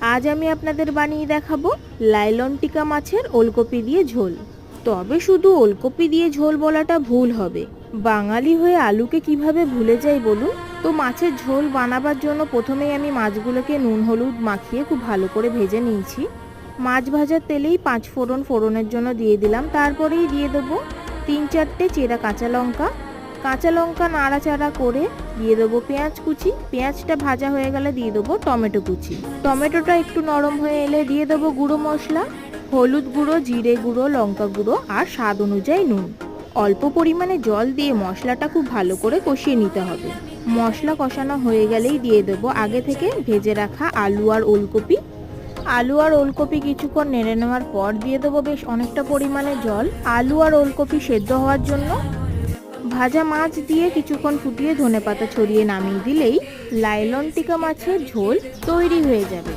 আজ আমি আপনাদের বানিয়ে দেখাবো লাইলন টিকা মাছের ওলকপি দিয়ে ঝোল। তবে শুধু ওলকপি দিয়ে ঝোল বলাটা ভুল হবে। বাঙালি হয়ে আলুকে কিভাবে ভুলে যাই বলুন। তো মাছের ঝোল বানাবার জন্য প্রথমেই আমি মাছগুলোকে নুন হলুদ মাখিয়ে খুব ভালো করে ভেজে নিয়েছি। মাছ ভাজার তেলেই 5 ফোড়নের জন্য দিয়ে দিলাম। তারপরেই দিয়ে দেবো 3-4টে চেরা কাঁচা লঙ্কা নাড়াচাড়া করে দিয়ে দেবো পেঁয়াজ কুচি। পেঁয়াজটা ভাজা হয়ে গেলে দিয়ে দেবো টমেটো কুচি। টমেটোটা একটু নরম হয়ে এলে দিয়ে দেবো গুঁড়ো মশলা, হলুদ গুঁড়ো, জিরে গুঁড়ো, লঙ্কা গুঁড়ো আর স্বাদ অনুযায়ী নুন। অল্প পরিমাণে জল দিয়ে মশলাটা খুব ভালো করে কষিয়ে নিতে হবে। মশলা কষানো হয়ে গেলেই দিয়ে দেবো আগে থেকে ভেজে রাখা আলু আর ওলকপি কিছুক্ষণ নেড়ে নেওয়ার পর দিয়ে দেবো বেশ অনেকটা পরিমাণে জল আলু আর ওলকপি সেদ্ধ হওয়ার জন্য। ভাজা মাছ দিয়ে কিছুক্ষণ ফুটিয়ে ধনেপাতা ছড়িয়ে নামিয়ে দিলেই লাইলন টিকা মাছের ঝোল তৈরি হয়ে যাবে।